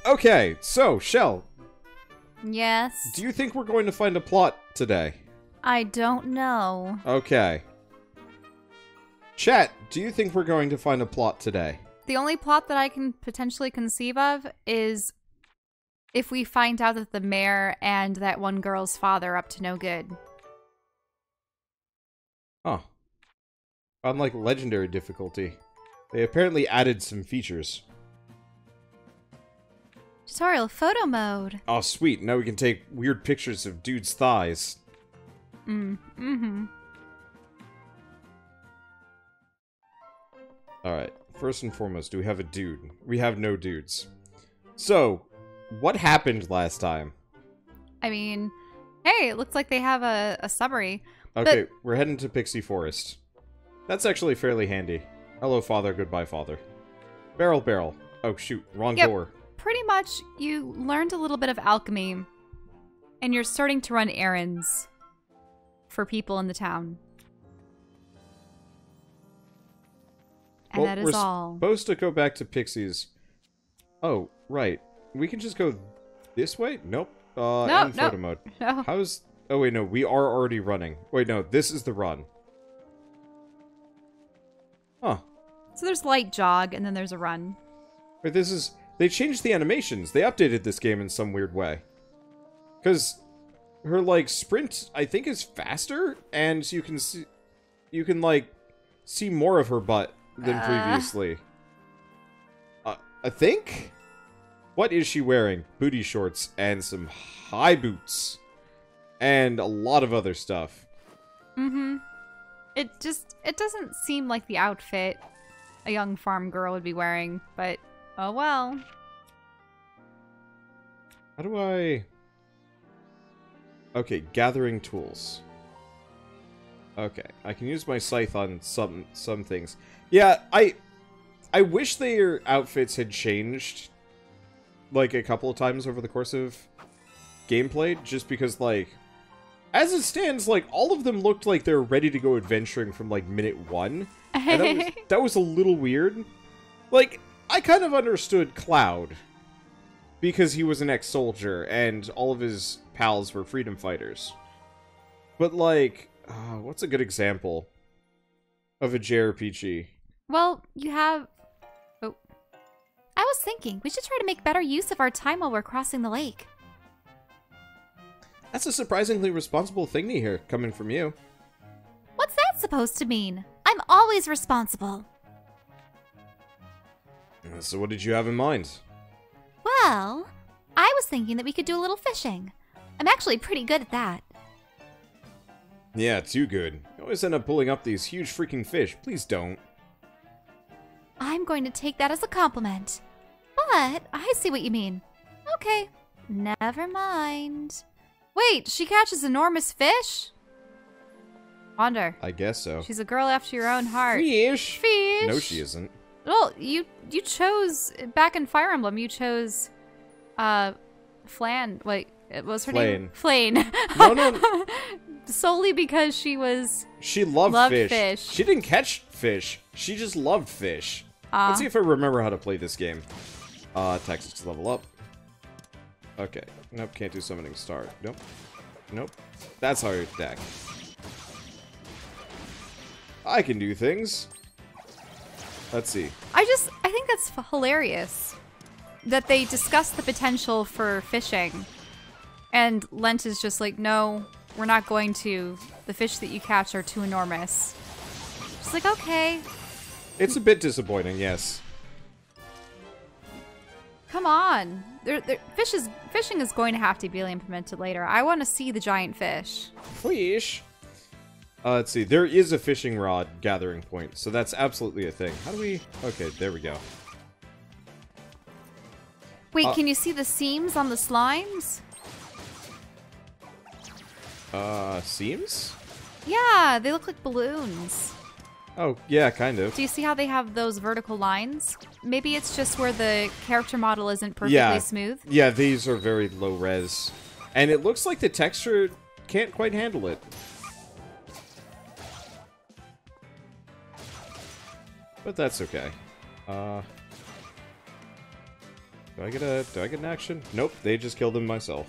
Okay, so, Shell, Yes? do you think we're going to find a plot today? I don't know. Okay. Chat, do you think we're going to find a plot today? The only plot that I can potentially conceive of is if we find out that the mayor and that one girl's father are up to no good. Huh. Unlike legendary difficulty, they apparently added some features. Tutorial photo mode. Oh, sweet. Now we can take weird pictures of dudes' thighs. Mm-hmm. Alright, first and foremost, do we have a dude? We have no dudes. So, what happened last time? I mean, hey, it looks like they have a summary. Okay, But we're heading to Pixie Forest. That's actually fairly handy. Hello, father. Goodbye, father. Barrel, barrel. Oh, shoot. Wrong door. pretty much you learned a little bit of alchemy, and you're starting to run errands for people in the town. And Well, that is all. We're supposed to go back to Pixie's. Oh, right. We can just go this way? Nope. No, in photo mode. No. How's... Oh, wait, no. We are already running. Wait, no. This is the run. Huh. So there's light jog, and then there's a run. Wait, this is... They changed the animations. They updated this game in some weird way. Because her, like, sprint, I think, is faster, and you can see... You can, like, see more of her butt than previously. I think? What is she wearing? Booty shorts and some high boots. And a lot of other stuff. Mm-hmm. It doesn't seem like the outfit a young farm girl would be wearing, but oh well. How do I... Okay, gathering tools. Okay, I can use my scythe on some things. Yeah, I wish their outfits had changed, like, a couple of times over the course of gameplay, just because, like, as it stands, like, all of them looked like they were ready to go adventuring from, like, minute 1. And that was a little weird. Like, I kind of understood Cloud, because he was an ex-soldier, and all of his pals were freedom fighters. But, like, what's a good example of a JRPG? Well, you have... Oh. I was thinking, we should try to make better use of our time while we're crossing the lake. That's a surprisingly responsible thing to hear, coming from you. What's that supposed to mean? I'm always responsible. So what did you have in mind? Well, I was thinking that we could do a little fishing. I'm actually pretty good at that. Yeah, too good. You always end up pulling up these huge freaking fish. Please don't. I'm going to take that as a compliment. But I see what you mean. Okay, never mind. Wait, she catches enormous fish? Wonder. I guess so. She's a girl after your own heart. Fish! Fish! No, she isn't. Well, you chose, back in Fire Emblem, you chose, Flan, wait, what was her name? Flane. No. Solely because she was... She loved fish. She didn't catch fish. She just loved fish. Let's see if I remember how to play this game. Tactics level up. Okay. Nope, can't do summoning star. Nope. Nope. That's how you attack. I can do things. Let's see. I think that's hilarious that they discuss the potential for fishing, and Lent is just like, no, we're not going to. The fish that you catch are too enormous. Just like, okay. It's a bit disappointing, yes. Come on. Fishing is going to have to be implemented later. I want to see the giant fish. Fish. Let's see. There is a fishing rod gathering point, so that's absolutely a thing. How do we... Okay, there we go. Wait, can you see the seams on the slimes? Seams? Yeah, they look like balloons. Oh, yeah, kind of. Do you see how they have those vertical lines? Maybe it's just where the character model isn't perfectly smooth. Yeah, these are very low res. And it looks like the texture can't quite handle it. But that's okay. Do I get an action? Nope, they just killed him myself.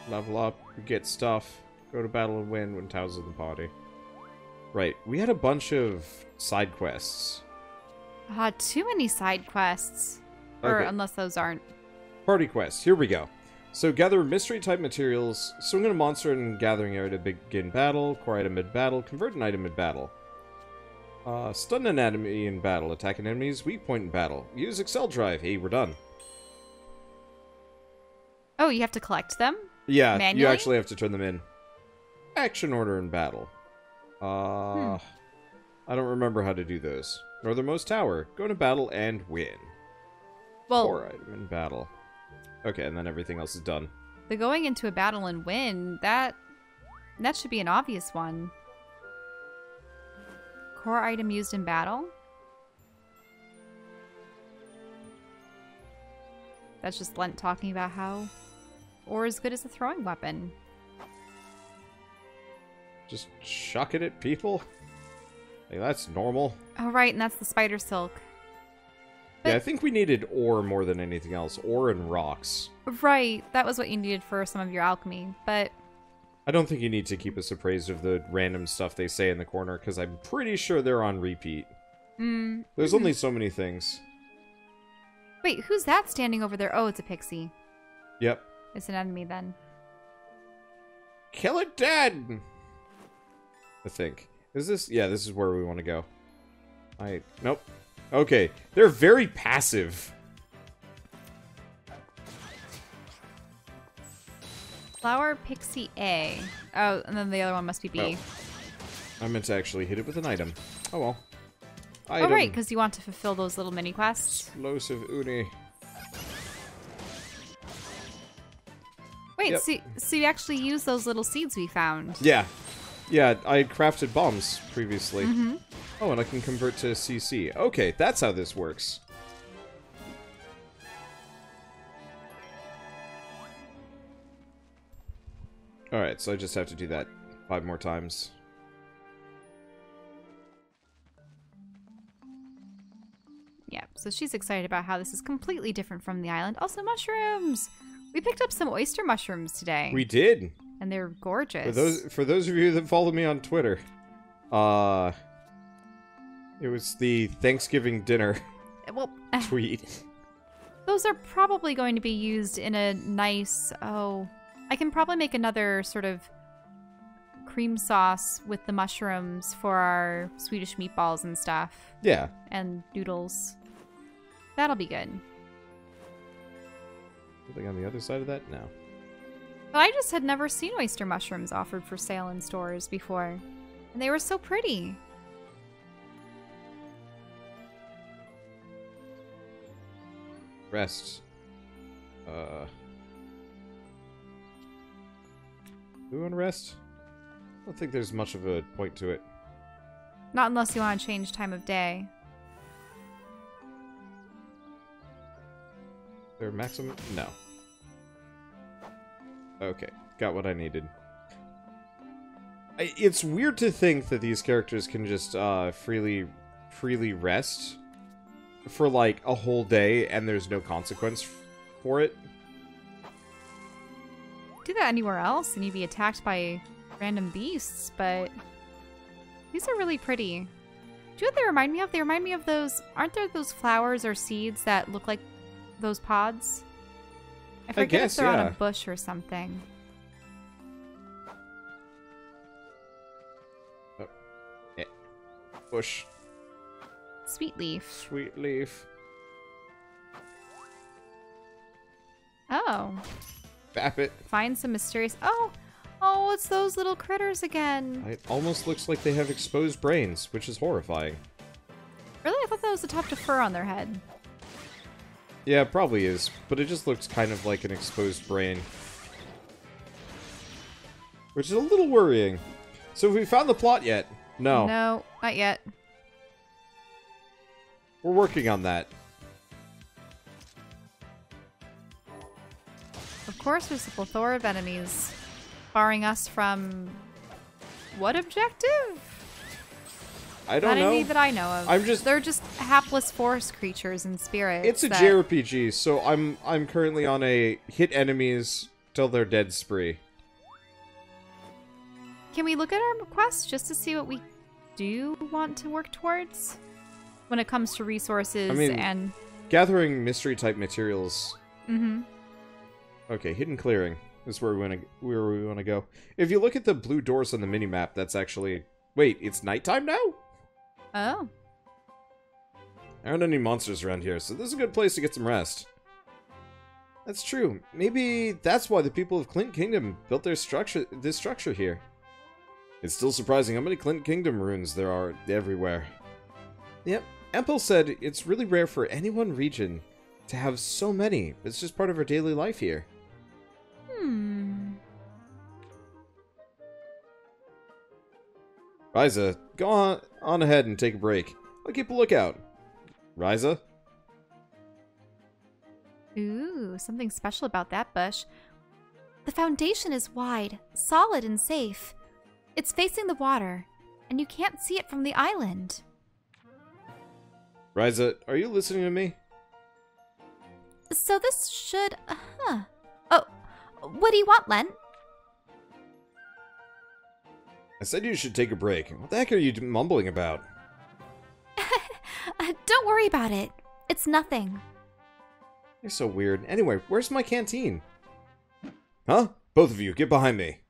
Level up, get stuff, go to battle and win when Tao's in the party. Right, we had a bunch of side quests. Too many side quests. Or Okay. unless those aren't. Party quest, here we go. So gather mystery type materials, swing at a monster in gathering area to begin battle, core item mid-battle, convert an item mid-battle. Stun an enemy in battle, attack an enemy's weak point in battle. Use Excel drive. Hey, we're done. Oh, you have to collect them? Yeah, Manually? you actually have to turn them in. Action order in battle. I don't remember how to do those. Northernmost Tower. Go into battle and win. Well, Core item in battle. Okay, and then everything else is done. the going into a battle and win, that should be an obvious one. Core item used in battle? That's just Lent talking about how ore is good as a throwing weapon. Just chuck it at people? Like, that's normal. Oh, right, and that's the spider silk. Yeah, I think we needed ore more than anything else. Ore and rocks. Right, that was what you needed for some of your alchemy, but... I don't think you need to keep us appraised of the random stuff they say in the corner, because I'm pretty sure they're on repeat. There's only so many things. Wait, who's that standing over there? Oh, it's a pixie. Yep. It's an enemy then. Kill it dead! I think. Is this? Yeah, this is where we want to go. Nope. Okay, they're very passive. Flower Pixie A. Oh, and then the other one must be B. Oh. I meant to actually hit it with an item. Oh well. Oh, right, because you want to fulfill those little mini quests. Explosive Uni. Wait, Yep. so you actually use those little seeds we found? Yeah. Yeah, I crafted bombs previously. Oh, and I can convert to CC. Okay, that's how this works. Alright, so I just have to do that 5 more times. Yeah, so she's excited about how this is completely different from the island. Also, mushrooms! We picked up some oyster mushrooms today. We did! And they're gorgeous. For those of you that follow me on Twitter, it was the Thanksgiving dinner Well, tweet. those are probably going to be used in a nice... Oh, I can probably make another sort of cream sauce with the mushrooms for our Swedish meatballs and stuff. Yeah. And noodles. That'll be good. Something on the other side of that? No. But I just had never seen oyster mushrooms offered for sale in stores before. And they were so pretty. Rest. Do we want to rest? I don't think there's much of a point to it. Not unless you want to change time of day. Is there a maximum? No. Okay, got what I needed. It's weird to think that these characters can just freely rest for like a whole day and there's no consequence for it. Do that anywhere else and you'd be attacked by random beasts, but these are really pretty. Do you know what they remind me of? They remind me of those... Aren't there those flowers or seeds that look like those pods? I forget guess, if they're on yeah. a bush or something. Oh. Yeah. Bush. Sweet leaf. Sweet leaf. Oh. Bap it. Find some mysterious... Oh, it's those little critters again. It almost looks like they have exposed brains, which is horrifying. Really? I thought that was a tuft of fur on their head. Yeah, it probably is, but it just looks kind of like an exposed brain. Which is a little worrying. So have we found the plot yet? No. No, not yet. We're working on that. Of course, there's a plethora of enemies, barring us from what objective? I don't Not know. any that I know of. They're just hapless forest creatures and spirits. It's a JRPG, so I'm currently on a hit enemies till they're dead spree. Can we look at our quest just to see what we do want to work towards when it comes to resources and gathering mystery type materials? Mm-hmm. Okay, hidden clearing is where we want to go. If you look at the blue doors on the minimap, that's actually... Wait, it's nighttime now? Oh. There aren't any monsters around here, so this is a good place to get some rest. That's true. Maybe that's why the people of Clint Kingdom built this structure here. It's still surprising how many Clint Kingdom ruins there are everywhere. Yep, Empel said it's really rare for any one region to have so many. It's just part of our daily life here. Ryza, go on ahead and take a break. I'll keep a lookout. Ryza? Ooh, something special about that bush. The foundation is wide, solid, and safe. It's facing the water, and you can't see it from the island. Ryza, are you listening to me? So this should... Oh, what do you want, Len? I said you should take a break. What the heck are you mumbling about? Don't worry about it. It's nothing. You're so weird. Anyway, where's my canteen? Huh? Both of you, get behind me.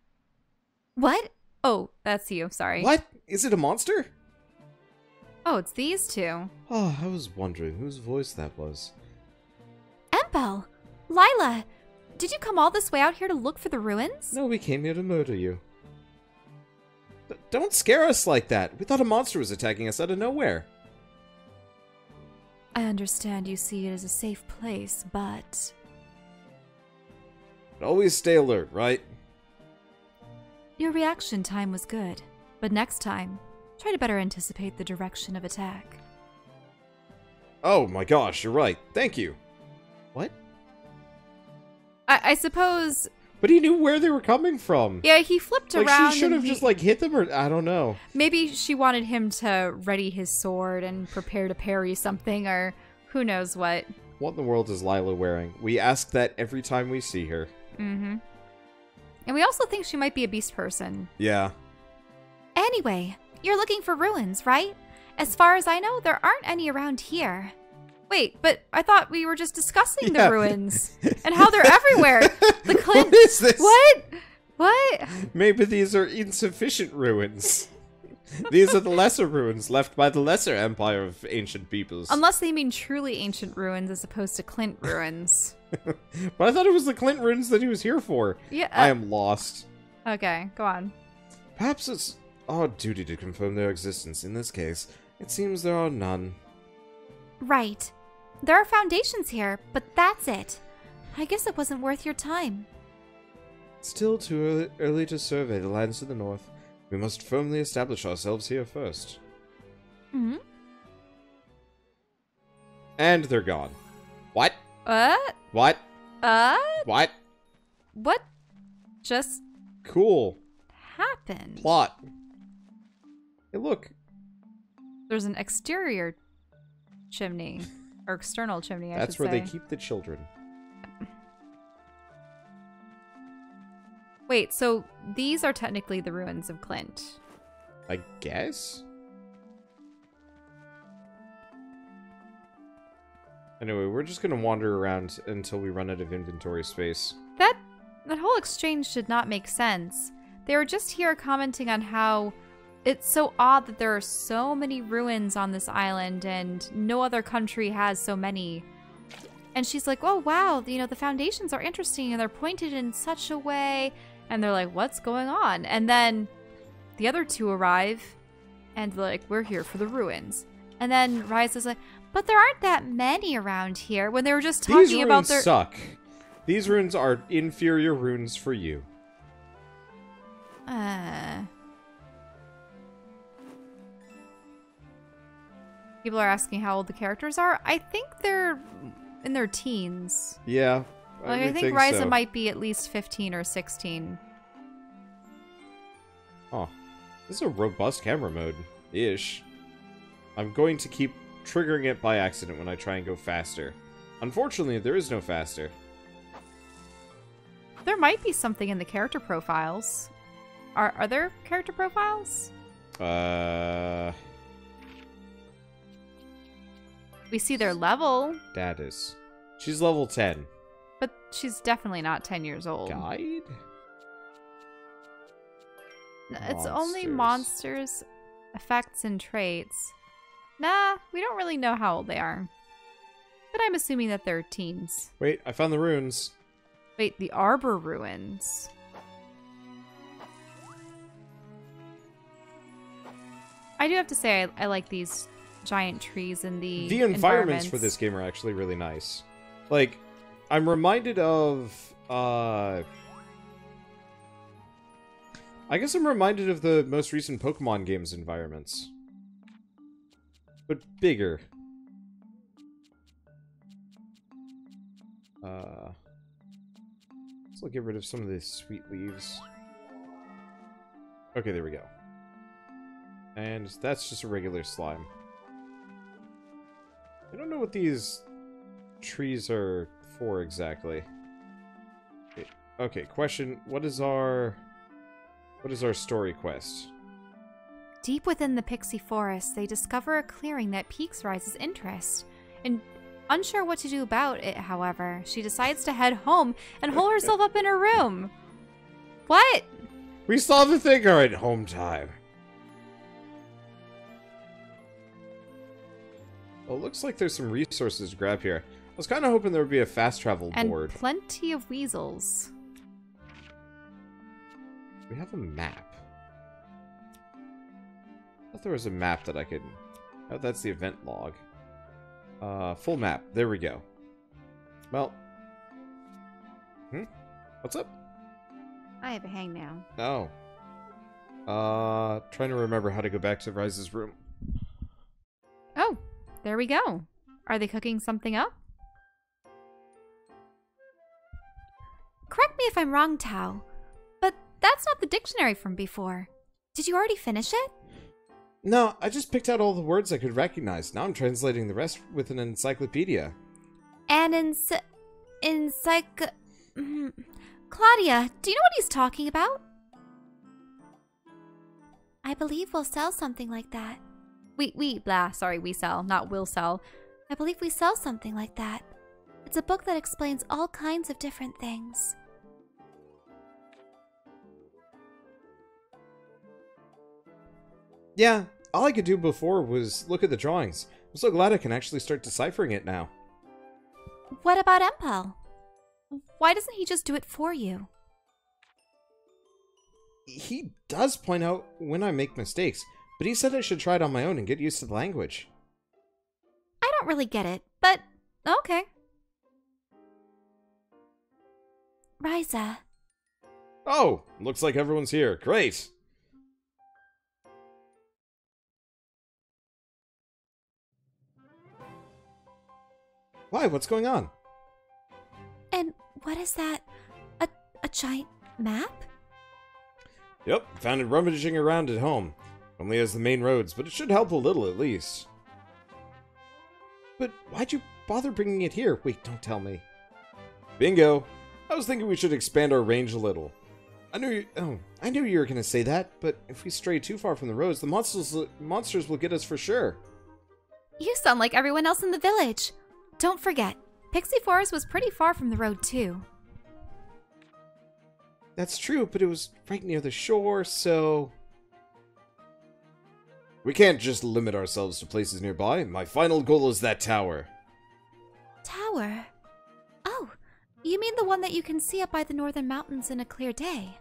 What? Oh, that's you. Sorry. What? Is it a monster? Oh, it's these two. Oh, I was wondering whose voice that was. Empel! Lila! Did you come all this way out here to look for the ruins? No, we came here to murder you. Don't scare us like that. We thought a monster was attacking us out of nowhere. I understand you see it as a safe place, but... Always stay alert, right? Your reaction time was good, but next time, try to better anticipate the direction of attack. Oh my gosh, you're right. Thank you. What? I suppose... But he knew where they were coming from. Yeah, he flipped around. Like, she should have just, like, hit them, or I don't know. Maybe she wanted him to ready his sword and prepare to parry something, or who knows what. What in the world is Lila wearing? We ask that every time we see her. Mm-hmm. And we also think she might be a beast person. Yeah. Anyway, you're looking for ruins, right? As far as I know, there aren't any around here. Wait, but I thought we were just discussing the ruins and how they're everywhere. The Clint. What is this? What? What? Maybe these are insufficient ruins. These are the lesser ruins left by the lesser empire of ancient peoples. Unless they mean truly ancient ruins as opposed to Clint ruins. But I thought it was the Clint ruins that he was here for. Yeah. I am lost. Okay, go on. Perhaps it's our duty to confirm their existence. In this case, it seems there are none. Right. There are foundations here, but that's it. I guess it wasn't worth your time. Still too early to survey the lands to the north. We must firmly establish ourselves here first. Mm-hmm. And they're gone. What? What? What? What? What? What just Cool. happened? Plot. Hey, look. There's an exterior chimney. Or external chimney, I should say. That's where they keep the children. Wait, so these are technically the ruins of Clint. I guess? Anyway, we're just gonna wander around until we run out of inventory space. That whole exchange did not make sense. They were just here commenting on how it's so odd that there are so many ruins on this island and no other country has so many. And she's like, oh wow, you know, the foundations are interesting and they're pointed in such a way. And they're like, what's going on? And then the other two arrive and they're like, we're here for the ruins. And then Ryza's like, but there aren't that many around here, when they were just talking about their— These ruins suck. These ruins are inferior ruins for you. People are asking how old the characters are. I think they're in their teens. Yeah. Like, I think Ryza might be at least 15 or 16. Oh. This is a robust camera mode. Ish. I'm going to keep triggering it by accident when I try and go faster. Unfortunately, there is no faster. There might be something in the character profiles. Are there character profiles? We see their level. Status. She's level 10. But she's definitely not 10 years old. Guide? It's only monsters, effects, and traits. Nah, we don't really know how old they are. But I'm assuming that they're teens. Wait, I found the runes. Wait, the Arbor Ruins. I do have to say, I like these giant trees in the environments for this game are actually really nice. Like, I'm reminded of, I guess I'm reminded of the most recent Pokemon games environments. But bigger. Let's get rid of some of these sweet leaves. Okay, there we go. And that's just a regular slime. I don't know what these trees are for exactly. Okay, question. What is our story quest? Deep within the Pixie Forest, they discover a clearing that piques Ryza's interest. And unsure what to do about it, however, she decides to head home and hole herself up in her room. What? We saw the thing. Alright, home time. Well, it looks like there's some resources to grab here. I was kind of hoping there would be a fast travel board. And plenty of weasels. We have a map. I thought there was a map that I could... Oh, that's the event log. Full map. There we go. Well. What's up? I have a hangnail. Oh. Trying to remember how to go back to Ryza's room. Oh, there we go. Are they cooking something up? Correct me if I'm wrong, Tao, but that's not the dictionary from before. Did you already finish it? No, I just picked out all the words I could recognize. Now I'm translating the rest with an encyclopedia. An Claudia, do you know what he's talking about? I believe we'll sell something like that. We sell, not will sell. I believe we sell something like that. It's a book that explains all kinds of different things. Yeah, all I could do before was look at the drawings. I'm so glad I can actually start deciphering it now. What about Empel? Why doesn't he just do it for you? He does point out when I make mistakes, but he said I should try it on my own and get used to the language. I don't really get it, but okay. Ryza. Oh, looks like everyone's here. Great. Why? What's going on? And what is that? A giant map? Yep, found it rummaging around at home. Only has the main roads, but it should help a little at least. But why'd you bother bringing it here? Wait, don't tell me. Bingo! I was thinking we should expand our range a little. I knew you were going to say that, but if we stray too far from the roads, the monsters will get us for sure. You sound like everyone else in the village. Don't forget, Pixie Forest was pretty far from the road, too. That's true, but it was right near the shore, so... We can't just limit ourselves to places nearby. My final goal is that tower. Tower? Oh, you mean the one that you can see up by the northern mountains in a clear day?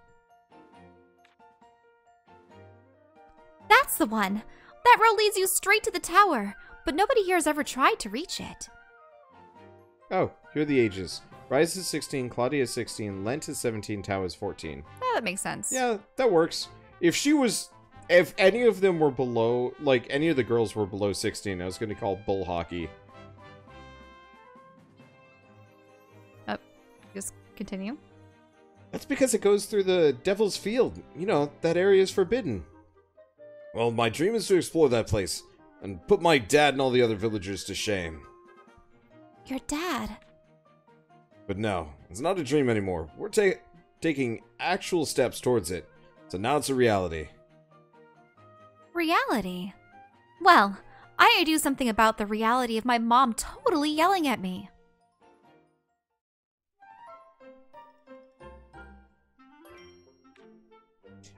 That's the one! That road leads you straight to the tower, but nobody here has ever tried to reach it. Oh, here are the ages. Ryza is 16, Claudia is 16, Lent is 17, Tao is 14. Oh, that makes sense. Yeah, that works. If any of them were below, like, any of the girls were below 16, I was going to call bull hockey. Just continue. That's because it goes through the Devil's Field. You know, that area is forbidden. Well, my dream is to explore that place. and put my dad and all the other villagers to shame. Your dad? But no, it's not a dream anymore. We're taking actual steps towards it. So now it's a reality. Reality? Well, I need to do something about the reality of my mom totally yelling at me.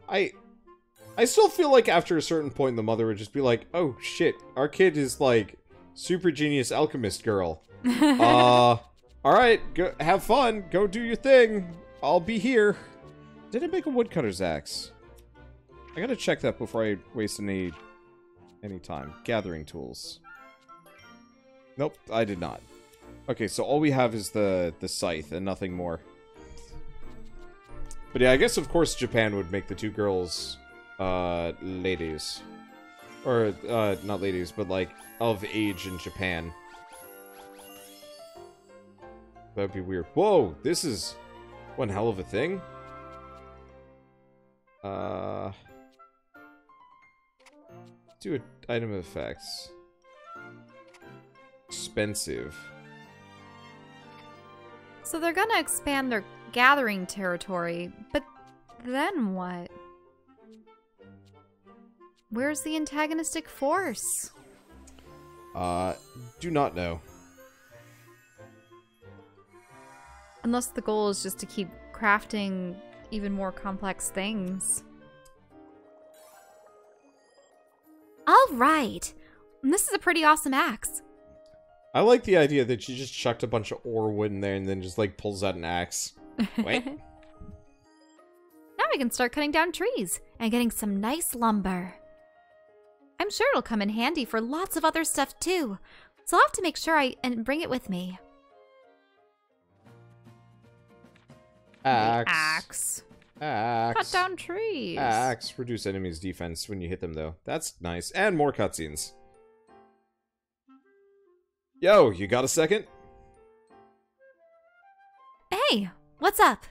I still feel like after a certain point the mother would just be like, oh shit, our kid is like super genius alchemist girl. Alright, go have fun, go do your thing. I'll be here. Did I make a woodcutter's axe? I gotta check that before I waste any time. Gathering tools. Nope, I did not. Okay, so all we have is the scythe and nothing more. But yeah, I guess of course Japan would make the two girls ladies. Or not ladies, but like of age in Japan. That'd be weird. Whoa, this is one hell of a thing. Do an item effects. Expensive. So they're gonna expand their gathering territory, but then what? Where's the antagonistic force? Do not know. Unless the goal is just to keep crafting even more complex things. Alright! This is a pretty awesome axe. I like the idea that she just chucked a bunch of ore wood in there and then just like pulls out an axe. Wait. Now we can start cutting down trees and getting some nice lumber. I'm sure it'll come in handy for lots of other stuff too, so I'll have to make sure and bring it with me. Axe. Axe. Cut down trees. Axe. Reduce enemies' defense when you hit them, though. That's nice. And more cutscenes. Yo, you got a second? Hey, what's up?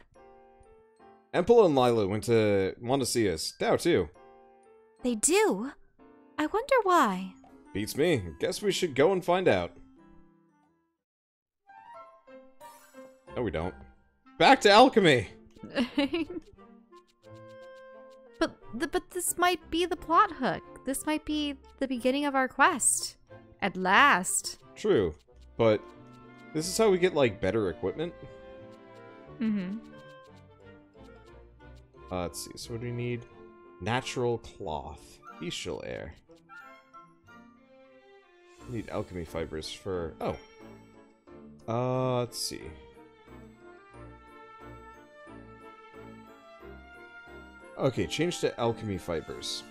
Empel and Lila want to see us. Dao, too. They do? I wonder why. Beats me. Guess we should go and find out. No, we don't. Back to alchemy! But this might be the plot hook. This might be the beginning of our quest. At last. True. But this is how we get, like, better equipment? Mm-hmm. Let's see. So what do we need? Natural cloth. Bestial air. We need alchemy fibers for... Oh. Let's see. Okay, change to alchemy fibers.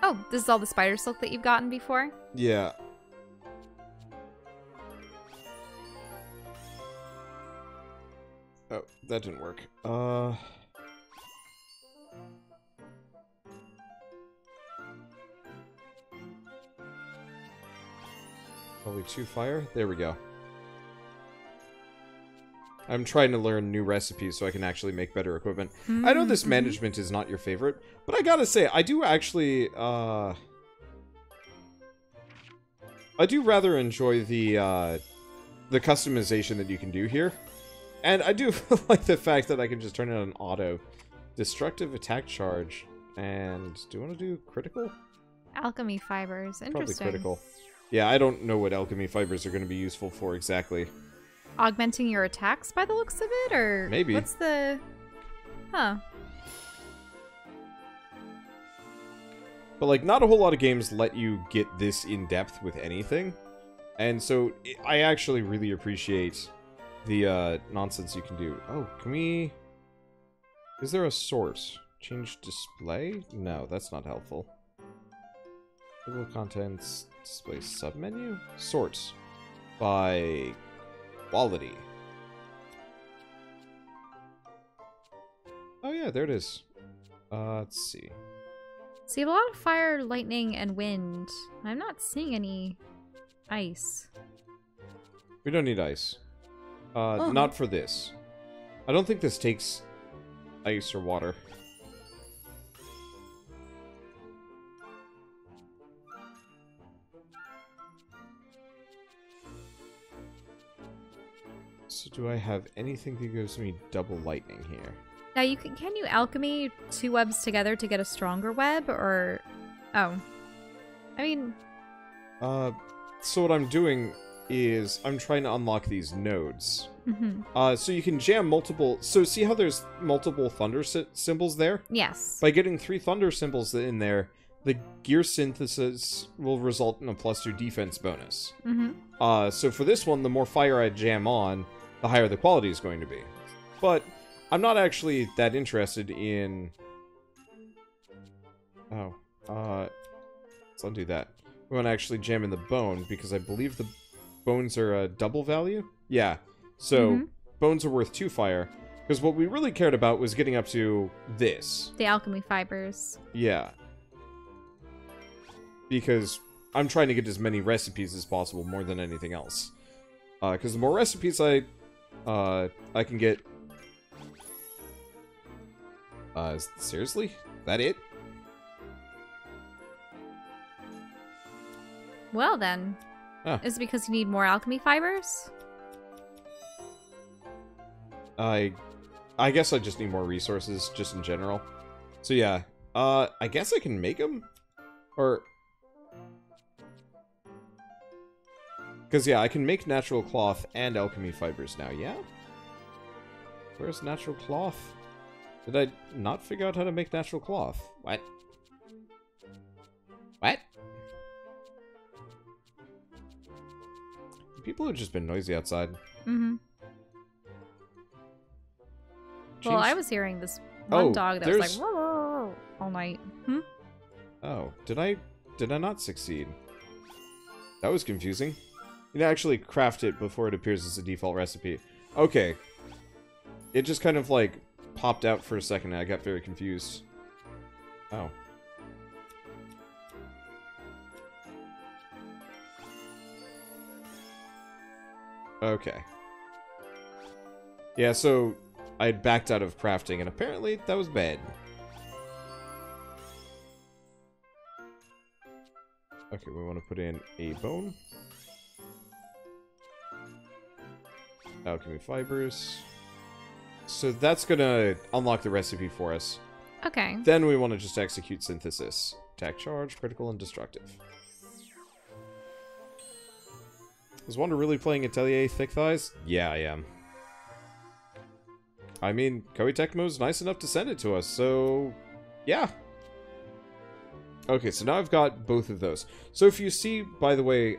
Oh, this is all the spider silk that you've gotten before? Yeah. Oh, that didn't work. Probably 2 fire? There we go. I'm trying to learn new recipes so I can actually make better equipment. I know this management is not your favorite, but I gotta say, I do actually, I do rather enjoy the customization that you can do here. And I do like the fact that I can just turn it on auto. Destructive attack charge. And do you want to do critical? Alchemy fibers. Interesting. Probably critical. Yeah, I don't know what alchemy fibers are going to be useful for exactly. Augmenting your attacks by the looks of it, or maybe. What's the... Huh. But like, not a whole lot of games let you get this in-depth with anything. And so, I actually really appreciate the nonsense you can do. Oh, can we... Is there a source? Change display? No, that's not helpful. Table contents, display submenu? Sorts. By... quality. Oh yeah, there it is. Let's see. So you have a lot of fire, lightning, and wind. I'm not seeing any ice. We don't need ice. Not for this. I don't think this takes ice or water. So do I have anything that gives me double lightning here? Now, can you alchemy 2 webs together to get a stronger web, or... Oh. I mean... So what I'm doing is I'm trying to unlock these nodes. Mm-hmm. So you can jam multiple... So see how there's multiple thunder symbols there? Yes. By getting 3 thunder symbols in there, the gear synthesis will result in a +2 defense bonus. Mm-hmm. So for this one, the more fire I jam on, the higher the quality is going to be. But I'm not actually that interested in... Oh, let's undo that. We want to actually jam in the bone, because I believe the bones are a double value? Yeah. So, bones are worth 2 fire. Because what we really cared about was getting up to this. The alchemy fibers. Yeah. Because I'm trying to get as many recipes as possible, more than anything else. Because the more recipes I can get... seriously? That it? Well then, is it because you need more alchemy fibers? I guess I just need more resources, just in general. So yeah, I guess I can make them? Or... Because yeah, I can make natural cloth and alchemy fibers now, yeah? Where's natural cloth? Did I not figure out how to make natural cloth? What? What? People have just been noisy outside. Mm-hmm. Well, I was hearing this one dog that was like "Roar" all night. Oh, did I not succeed? That was confusing. You can actually craft it before it appears as a default recipe. Okay. It just kind of like popped out for a second and I got very confused. Oh. Okay. Yeah, so I had backed out of crafting, and apparently that was bad. Okay, we want to put in a bone. Alchemy fibers. So that's gonna unlock the recipe for us. Okay. Then we want to just execute synthesis. Attack, charge, critical, and destructive. Is Wanda really playing Atelier Thick Thighs? Yeah, I am. I mean, Koei Tecmo's nice enough to send it to us, so... yeah. Okay, so now I've got both of those. So if you see, by the way,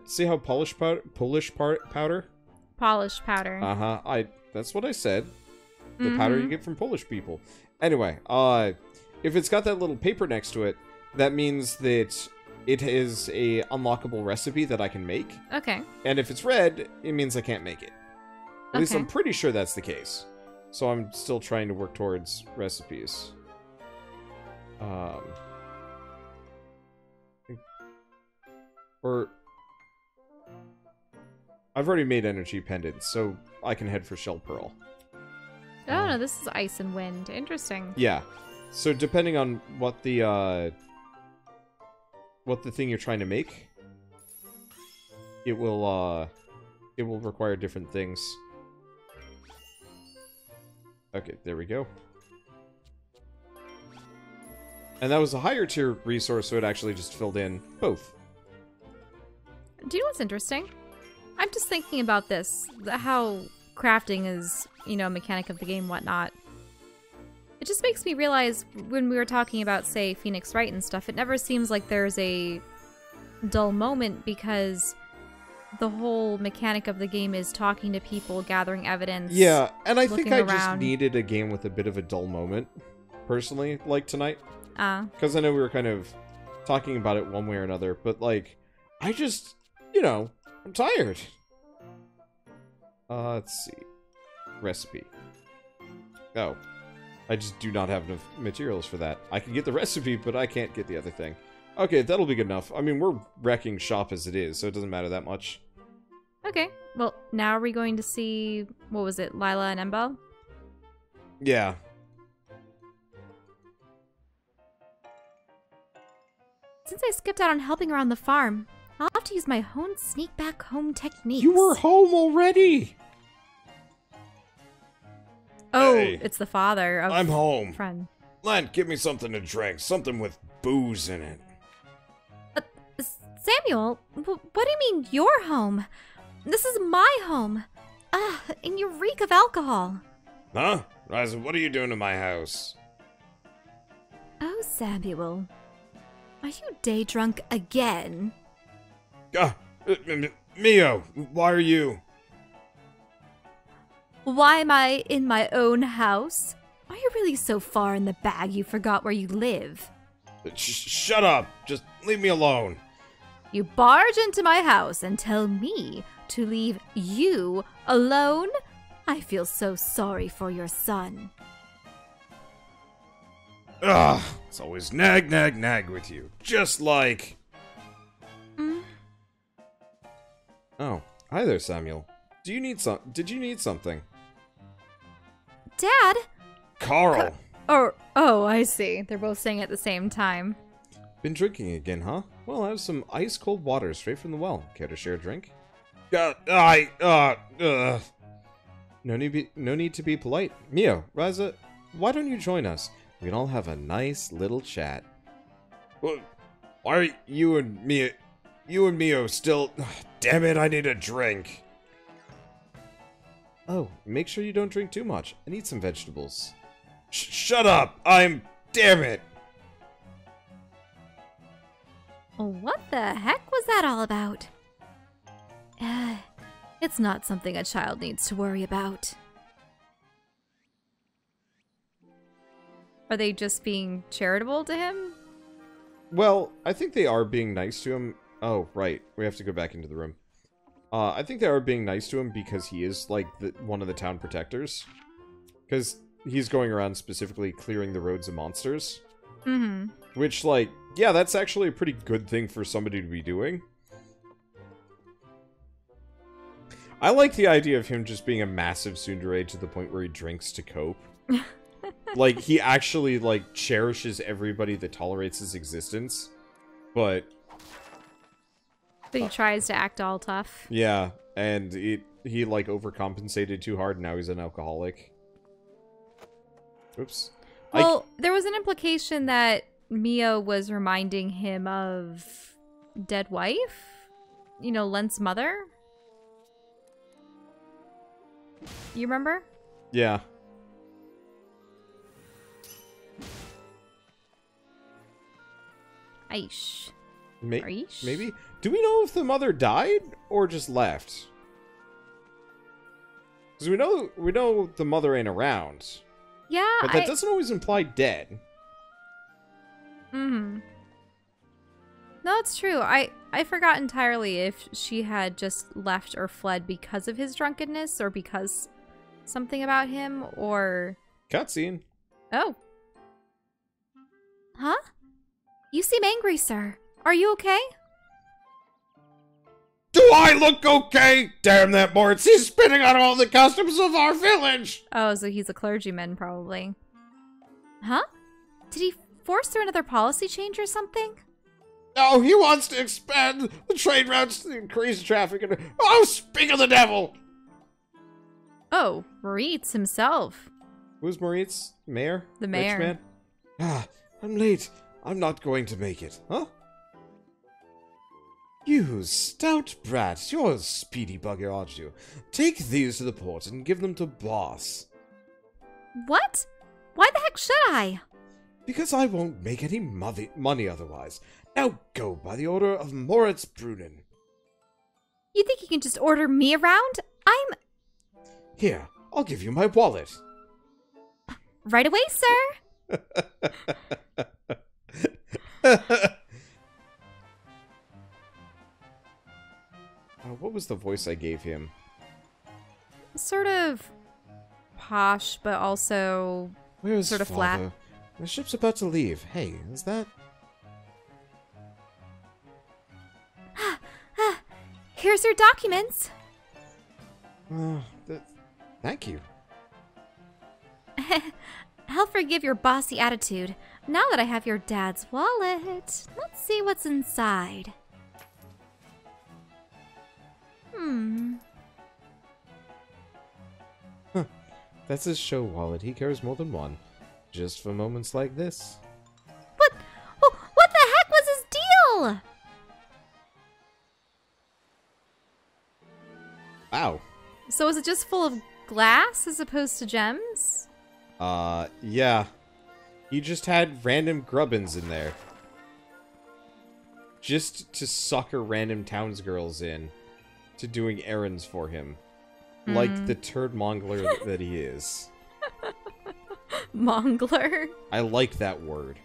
see how Polish powder? Polish powder? Polish powder. Uh-huh, that's what I said. The powder you get from Polish people. Anyway, if it's got that little paper next to it, that means that it is a unlockable recipe that I can make. Okay. And if it's red, it means I can't make it. At least I'm pretty sure that's the case. So I'm still trying to work towards recipes. Or... I've already made energy pendants, so I can head for Shell Pearl. Oh, no, this is ice and wind. Interesting. Yeah. So depending on what the thing you're trying to make, it will require different things. Okay, there we go. And that was a higher tier resource, so it actually just filled in both. Do you know what's interesting? I'm just thinking about this, how crafting is, you know, a mechanic of the game, whatnot. It just makes me realize when we were talking about, say, Phoenix Wright and stuff, it never seems like there's a dull moment because the whole mechanic of the game is talking to people, gathering evidence. Yeah, and I think I around. just needed a game with a bit of a dull moment, personally, like tonight. Ah. Because I know we were kind of talking about it one way or another, but, like, I just, you know, I'm tired. Let's see. Recipe. Oh. I just do not have enough materials for that. I can get the recipe, but I can't get the other thing. Okay, that'll be good enough. I mean, we're wrecking shop as it is, so it doesn't matter that much. Okay. Well, now are we going to see, what was it, Lila and Embel? Yeah. Since I skipped out on helping around the farm, I'll have to use my own sneak back home techniques. You were home already! Oh, Hey, it's the father of I'm home. friend. Lent, give me something to drink. Something with booze in it. Samuel, what do you mean your home? This is my home. And you reek of alcohol. Huh? Ryza, what are you doing to my house? Oh, Samuel. Are you day drunk again? Mio, why are you? Why am I in my own house? Are you really so far in the bag you forgot where you live? Shut up! Just leave me alone. You barge into my house and tell me to leave you alone? I feel so sorry for your son. Ugh, it's always nag, nag, nag with you. Just like... Oh, hi there, Samuel. Did you need something? Dad? Carl! Oh, I see. They're both saying it at the same time. Been drinking again, huh? Well, I have some ice-cold water straight from the well. Care to share a drink? No need to be polite. Mio, Ryza, why don't you join us? We can all have a nice little chat. Well, why are you and Mio still... Damn it, I need a drink. Oh, make sure you don't drink too much and eat some vegetables. Shut up! Damn it! What the heck was that all about? It's not something a child needs to worry about. Are they just being charitable to him? Well, I think they are being nice to him. Oh, right. We have to go back into the room. I think they are being nice to him because he is, like, one of the town protectors. Because he's going around specifically clearing the roads of monsters. Mm-hmm. Which, like, yeah, that's actually a pretty good thing for somebody to be doing. I like the idea of him just being a massive tsundere to the point where he drinks to cope. Like, he actually, like, cherishes everybody that tolerates his existence. But he tries to act all tough. yeah, and he like, overcompensated too hard, and now he's an alcoholic. Oops. Well, there was an implication that Mio was reminding him of dead wife? You know, Lent's mother? You remember? Yeah. Aish. Aish? Maybe? Do we know if the mother died or just left? Because we know the mother ain't around. Yeah, but that doesn't always imply dead. Mm-hmm. No, it's true. I forgot entirely if she had just left or fled because of his drunkenness or because something about him or... Cutscene. Oh. Huh? You seem angry, sir. Are you okay? Do I look okay? Damn that Moritz, he's spitting on all the customs of our village! Oh, so he's a clergyman, probably. Huh? Did he force through another policy change or something? No, he wants to expand the trade routes to increase traffic and... Oh, speak of the devil! Oh, Moritz himself. Who's Moritz? Mayor? The mayor. Rich man? Ah, I'm late. I'm not going to make it. Huh? You stout brat. You're a speedy bugger, aren't you? Take these to the port and give them to boss. What? Why the heck should I? Because I won't make any money otherwise. Now go by the order of Moritz Brunnen. You think you can just order me around? Here, I'll give you my wallet. Right away, sir. What was the voice I gave him? Sort of posh, but also Where's sort of father? flat. The ship's about to leave. Hey, is that... Here's your documents. Thank you. I'll forgive your bossy attitude. Now that I have your dad's wallet, let's see what's inside. That's his show wallet. He carries more than one. Just for moments like this. What the heck was his deal? Wow. So is it just full of glass as opposed to gems? Yeah. He just had random grubbins in there. Just to sucker random townsgirls in to doing errands for him. Like the turd mongler that he is. Mongler? I like that word.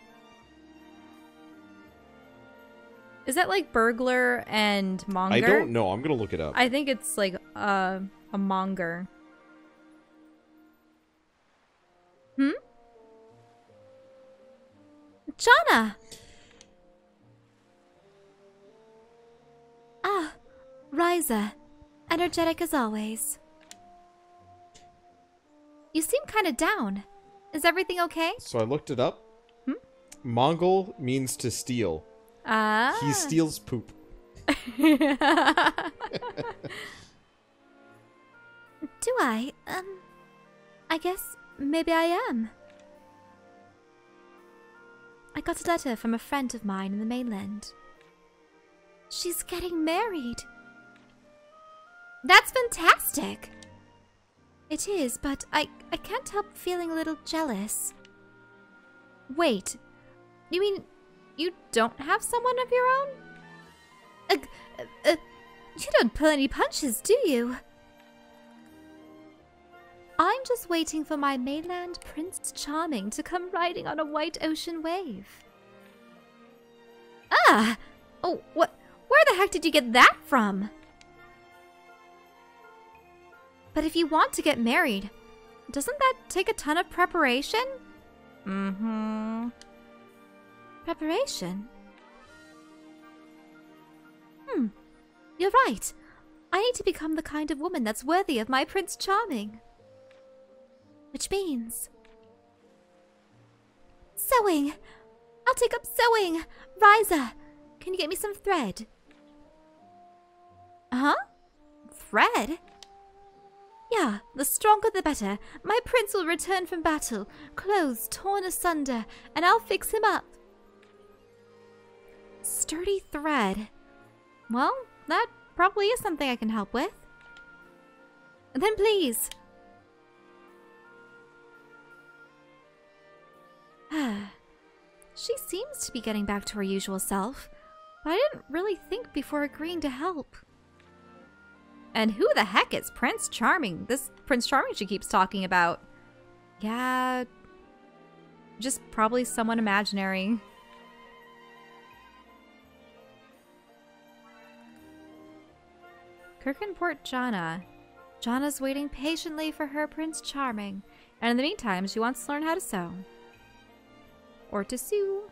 Is that like burglar and monger? I don't know. I'm gonna look it up. I think it's like a monger. Jana! Ah, Ryza. Energetic as always. You seem kind of down. Is everything okay? So I looked it up. Mongol means to steal. Ah. He steals poop. Do I? I guess maybe I am. I got a letter from a friend of mine in the mainland. She's getting married. That's fantastic! It is, but I can't help feeling a little jealous. Wait, you mean you don't have someone of your own? You don't pull any punches, do you? I'm just waiting for my mainland Prince Charming to come riding on a white ocean wave. Ah! Oh, what? Where the heck did you get that from? But if you want to get married, doesn't that take a ton of preparation? Mm-hmm. Preparation? You're right. I need to become the kind of woman that's worthy of my Prince Charming. Which means... sewing! I'll take up sewing! Ryza, can you get me some thread? Huh? Thread? Yeah, the stronger the better. My prince will return from battle, clothes torn asunder, and I'll fix him up. Sturdy thread. Well, that probably is something I can help with. Then please. She seems to be getting back to her usual self, but I didn't really think before agreeing to help. And who the heck is Prince Charming? This Prince Charming she keeps talking about. Yeah, just probably someone imaginary. Kirkenport Jana. Jana's waiting patiently for her Prince Charming, and in the meantime, she wants to learn how to sew. Or to sew.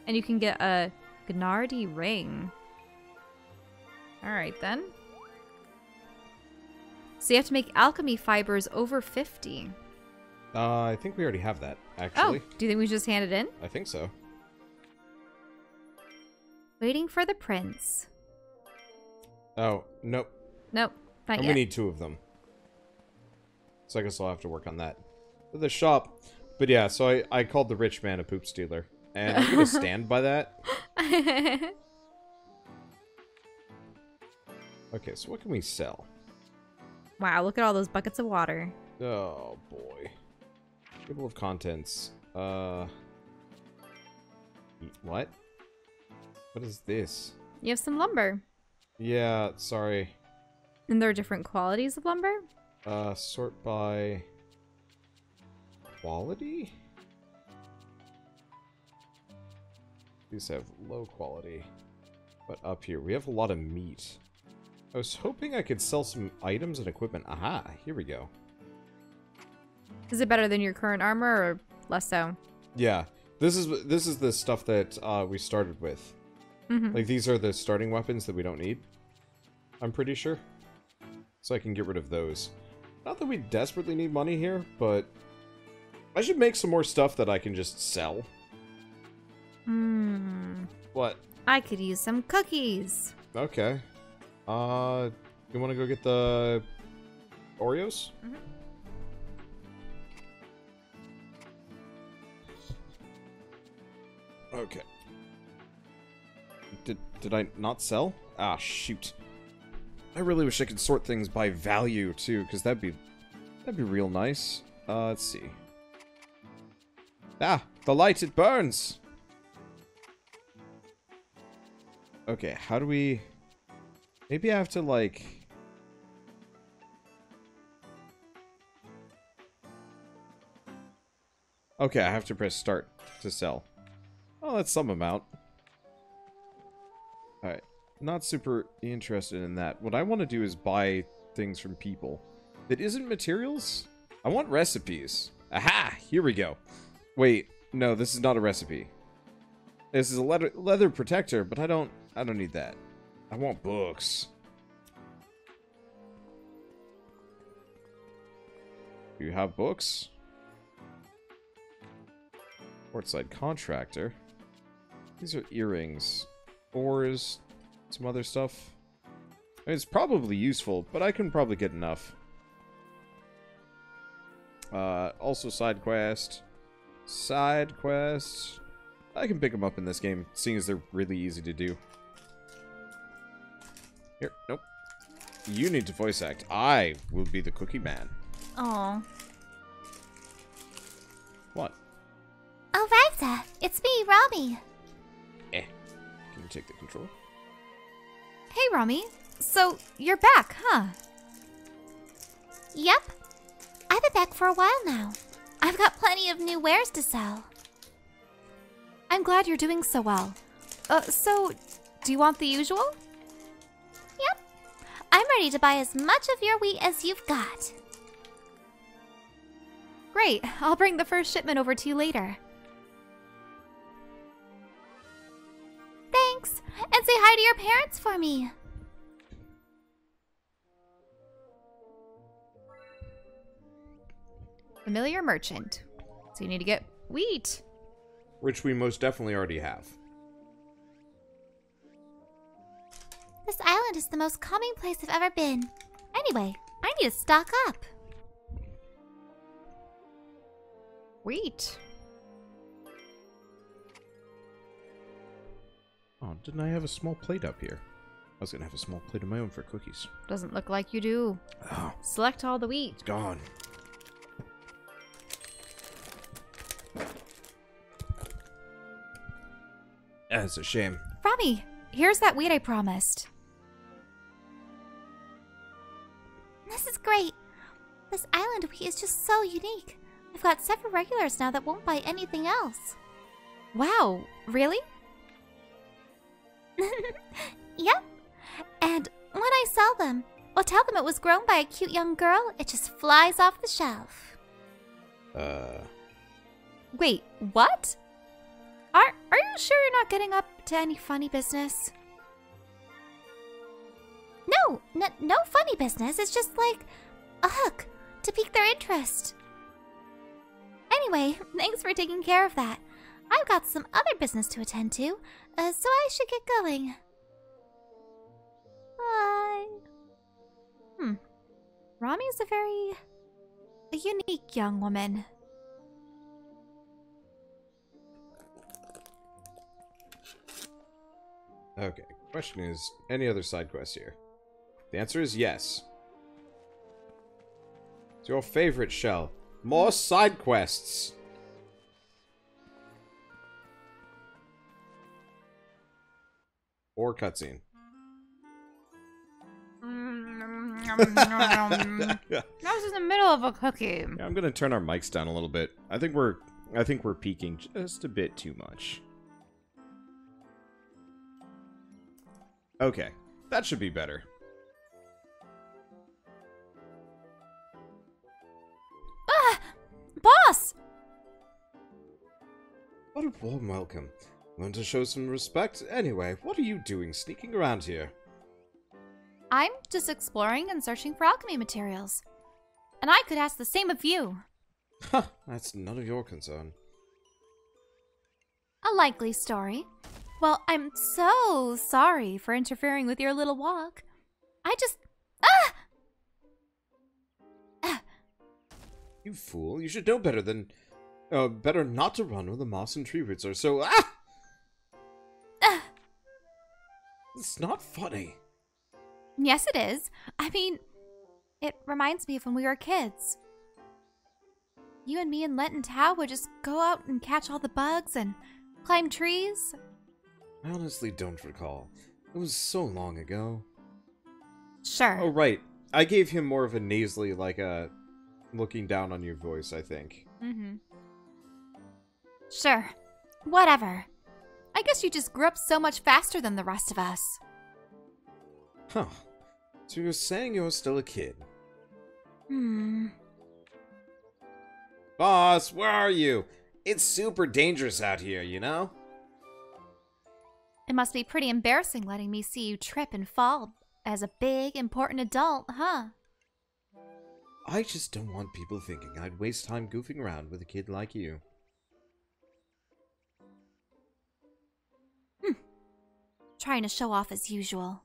And you can get a Gnardy ring. Alright then. So you have to make alchemy fibers over 50. I think we already have that, actually. Oh, do you think we should just hand it in? I think so. Waiting for the prince. Oh, nope. Nope, not I'm yet. gonna need 2 of them. So I guess I'll have to work on that. The shop. But yeah, so I called the rich man a poop stealer. And I'm gonna stand by that. Okay, so what can we sell? Wow, look at all those buckets of water. Oh, boy. Table of contents. What? What is this? You have some lumber. Yeah, sorry. And there are different qualities of lumber? Sort by... quality? These have low quality. But up here, we have a lot of meat. I was hoping I could sell some items and equipment. Aha, here we go. Is it better than your current armor or less so? Yeah, this is the stuff that we started with. Like, these are the starting weapons that we don't need. I'm pretty sure. So I can get rid of those. Not that we desperately need money here, but I should make some more stuff that I can just sell. What? I could use some cookies. Okay. You want to go get the Oreos? Okay. Did I not sell? Ah, shoot. I really wish I could sort things by value, too, because that'd be real nice. Let's see. Ah, the light, it burns! Okay, how do we... Maybe I have to, like... Okay, I have to press start to sell. Oh, that's some amount. Alright. Not super interested in that. What I want to do is buy things from people. That isn't materials? I want recipes. Aha! Here we go. Wait, no, this is not a recipe. This is a leather protector, but I don't need that. I want books. Do you have books? Portside contractor. These are earrings. Oars. Some other stuff. I mean, it's probably useful, but I can probably get enough. Also side quest. Side quest. I can pick them up in this game, seeing as they're really easy to do. Here, nope. You need to voice act. I will be the cookie man. Aw. What? Oh, Ryza, it's me, Rami. Can you take the control? Hey, Rami. So, you're back, huh? Yep. I've been back for a while now. I've got plenty of new wares to sell. I'm glad you're doing so well. So, do you want the usual? Yep. I'm ready to buy as much of your wheat as you've got. Great. I'll bring the first shipment over to you later. Thanks. And say hi to your parents for me. Familiar merchant. So you need to get wheat. Which we most definitely already have. This island is the most calming place I've ever been. Anyway, I need to stock up. Wheat. Oh, didn't I have a small plate up here? I was gonna have a small plate of my own for cookies. Doesn't look like you do. Oh, Select all the wheat. it's gone. That's a shame. Rami, here's that wheat I promised. This is great. This island wheat is just so unique. I've got several regulars now that won't buy anything else. Wow, really? Yep. And when I sell them, or tell them it was grown by a cute young girl, it just flies off the shelf. Wait, what? Are you sure you're not getting up to any funny business? No funny business. It's just like a hook to pique their interest. Anyway, thanks for taking care of that. I've got some other business to attend to, so I should get going. Bye. Rami's a very unique young woman. Okay, question is, any other side quests here? The answer is yes. It's your favorite shell. More side quests! Or cutscene. I was in the middle of a cookie. Yeah, I'm gonna turn our mics down a little bit. I think we're peaking just a bit too much. Okay, that should be better. Boss! What a warm welcome. Want to show some respect? Anyway, what are you doing sneaking around here? I'm just exploring and searching for alchemy materials. And I could ask the same of you. Huh, that's none of your concern. A likely story. Well, I'm so sorry for interfering with your little walk. I just... You fool, you should know better than... better not to run when the moss and tree roots are so... It's not funny. Yes, it is. I mean, it reminds me of when we were kids. You and me and Lent and Tao would just go out and catch all the bugs and climb trees. I honestly don't recall. It was so long ago. Sure. Oh, right. I gave him more of a nasally, like a looking down on you voice, I think. Mm-hmm. Sure. Whatever. I guess you just grew up so much faster than the rest of us. Huh. So you're saying you're still a kid? Boss, where are you? It's super dangerous out here, you know? It must be pretty embarrassing letting me see you trip and fall as a big, important adult, huh? I just don't want people thinking I'd waste time goofing around with a kid like you. Trying to show off as usual.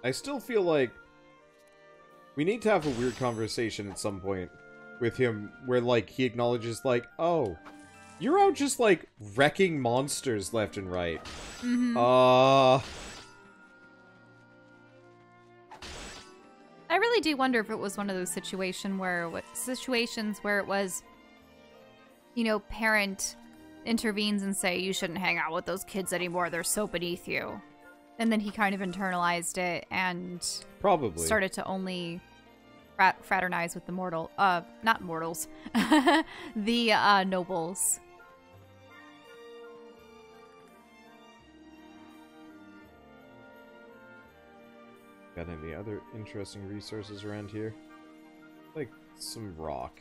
I still feel like we need to have a weird conversation at some point with him where, like, he acknowledges, like, oh, you're out just, like, wrecking monsters left and right. I really do wonder if it was one of those situations where it was, you know, parent intervenes and say, you shouldn't hang out with those kids anymore, they're so beneath you. And then he kind of internalized it and probably started to only fraternize with the not mortals, the nobles. Got any other interesting resources around here? Like some rock.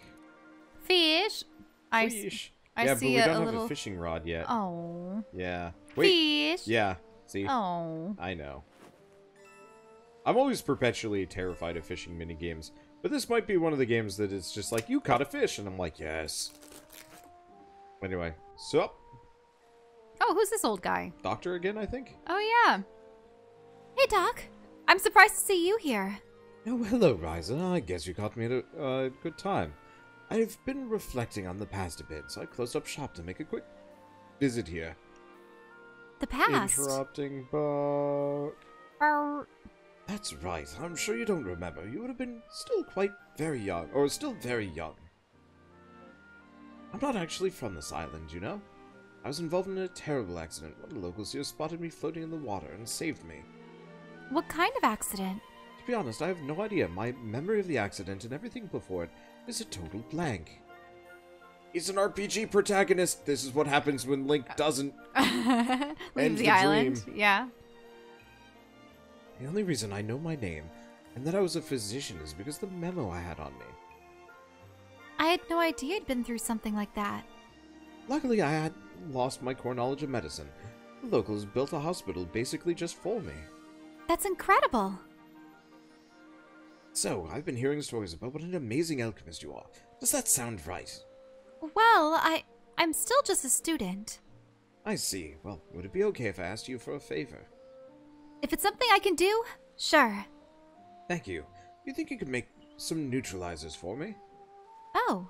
Fish. Fish. I yeah, see but we don't a have little a fishing rod yet. Oh. Yeah. Wait. Fish. Yeah. See? Oh. I know. I'm always perpetually terrified of fishing minigames, but this might be one of the games that it's just like, you caught a fish, and I'm like, yes. Anyway, sup? Oh, who's this old guy? Doctor again, I think? Oh, yeah. Hey, Doc. I'm surprised to see you here. Oh, hello, Ryza. I guess you caught me at a good time. I've been reflecting on the past a bit, so I closed up shop to make a quick visit here. The past? Interrupting, but... That's right. I'm sure you don't remember. You would have been still very young. I'm not actually from this island, you know? I was involved in a terrible accident. One of the locals here spotted me floating in the water and saved me. What kind of accident? To be honest, I have no idea. My memory of the accident and everything before it is a total blank. He's an RPG protagonist. This is what happens when Link doesn't leave the island. Dream. Yeah. The only reason I know my name and that I was a physician is because the memo I had on me. I had no idea I'd been through something like that. Luckily, I had lost my core knowledge of medicine. The locals built a hospital basically just for me. That's incredible. So, I've been hearing stories about what an amazing alchemist you are. Does that sound right? Well, I'm still just a student. I see. Well, would it be okay if I asked you for a favor? If it's something I can do, sure. Thank you. You think you could make some neutralizers for me? Oh,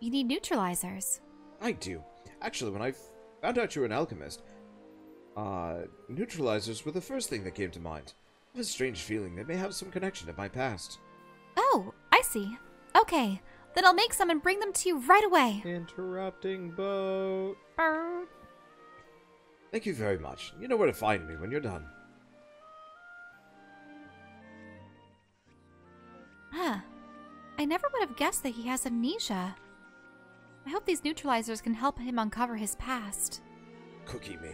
you need neutralizers. I do. Actually, when I found out you were an alchemist, neutralizers were the first thing that came to mind. I have a strange feeling they may have some connection to my past. Oh, I see. Okay, then I'll make some and bring them to you right away. Interrupting boat. Brr. Thank you very much. You know where to find me when you're done. Huh. I never would have guessed that he has amnesia. I hope these neutralizers can help him uncover his past. Cookie me.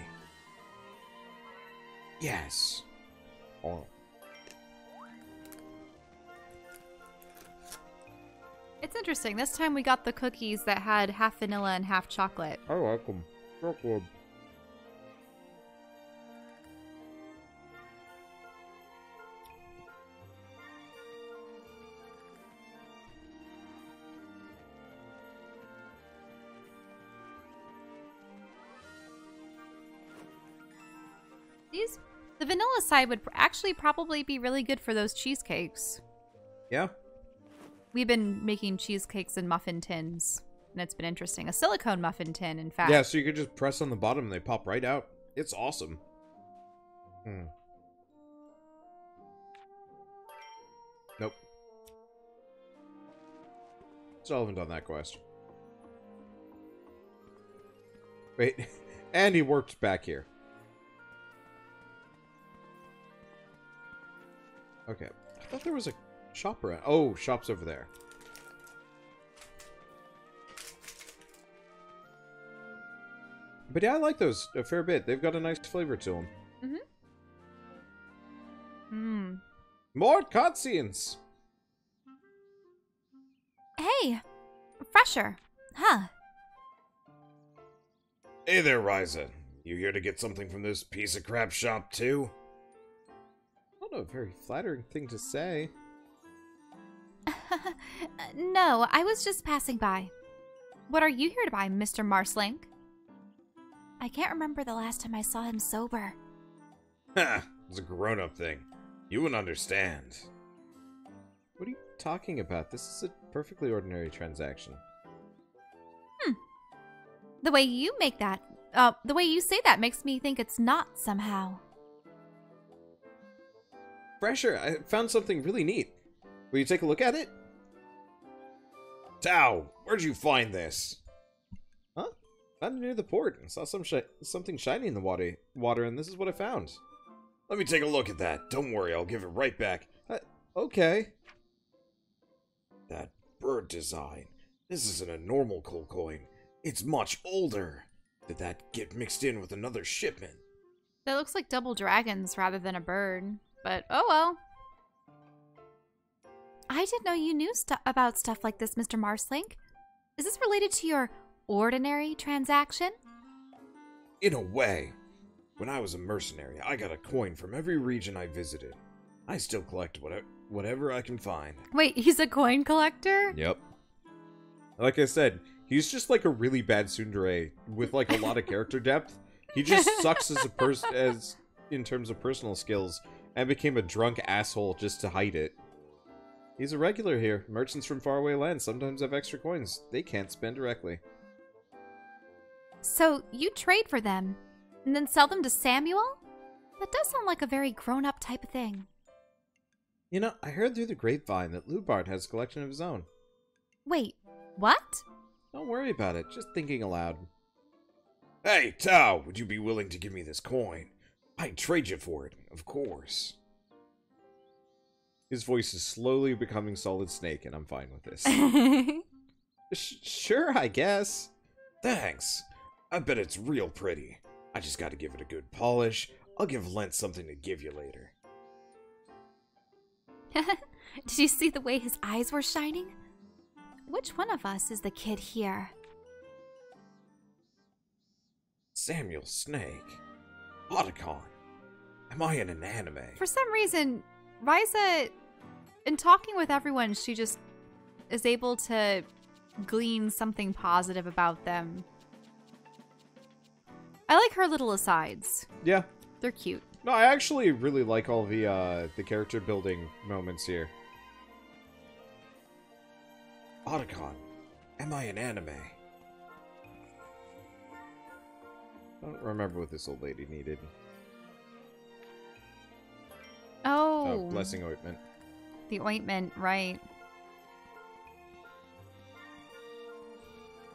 Yes. Oh. It's interesting. This time we got the cookies that had half vanilla and half chocolate. I like them. They're good. The vanilla side would actually probably be really good for those cheesecakes. Yeah? We've been making cheesecakes in muffin tins. and it's been interesting. A silicone muffin tin, in fact. Yeah, so you could just press on the bottom and they pop right out. It's awesome. Nope. Still haven't done that quest. Wait, and he worked back here. Okay. I thought there was a shop around. Oh, shop's over there. But yeah, I like those a fair bit. They've got a nice flavor to them. More cutscenes! Hey, fresher. Huh. Hey there, Ryza. You here to get something from this piece of crap shop, too? Not a very flattering thing to say. No, I was just passing by. What are you here to buy, Mr. Marslink? I can't remember the last time I saw him sober. Ha! It's a grown-up thing. You wouldn't understand. What are you talking about? This is a perfectly ordinary transaction. The way you make that, the way you say that makes me think it's not somehow. Fresher, I found something really neat. Will you take a look at it? Tao, where'd you find this? Huh? Found it near the port. I saw something shiny in the water, and this is what I found. Let me take a look at that. Don't worry, I'll give it right back. Okay. That bird design. This isn't a normal coal coin. It's much older. Did that get mixed in with another shipment? That looks like double dragons rather than a bird. But, oh well. I didn't know you knew about stuff like this, Mr. Marslink. Is this related to your ordinary transaction? In a way. When I was a mercenary, I got a coin from every region I visited. I still collect whatever I can find. Wait, he's a coin collector? Yep. Like I said, he's just like a really bad tsundere with like a lot of character depth. He just sucks as in terms of personal skills and became a drunk asshole just to hide it. He's a regular here. Merchants from faraway lands sometimes have extra coins they can't spend directly. So you trade for them and then sell them to Samuel? That does sound like a very grown-up type of thing. You know, I heard through the grapevine that Lubart has a collection of his own. Wait, what? Don't worry about it, just thinking aloud. Hey, Tao, would you be willing to give me this coin? I'd trade you for it, of course. His voice is slowly becoming Solid Snake, and I'm fine with this. Sure, I guess. Thanks. I bet it's real pretty. I just gotta give it a good polish. I'll give Lent something to give you later. Did you see the way his eyes were shining? Which one of us is the kid here? Samuel Snake. Otacon. Am I in an anime? For some reason, Ryza, in talking with everyone, she just is able to glean something positive about them. I like her little asides. Yeah. They're cute. No, I actually really like all the character building moments here. Otacon. Am I an anime? I don't remember what this old lady needed. Oh. Blessing ointment. The ointment, right.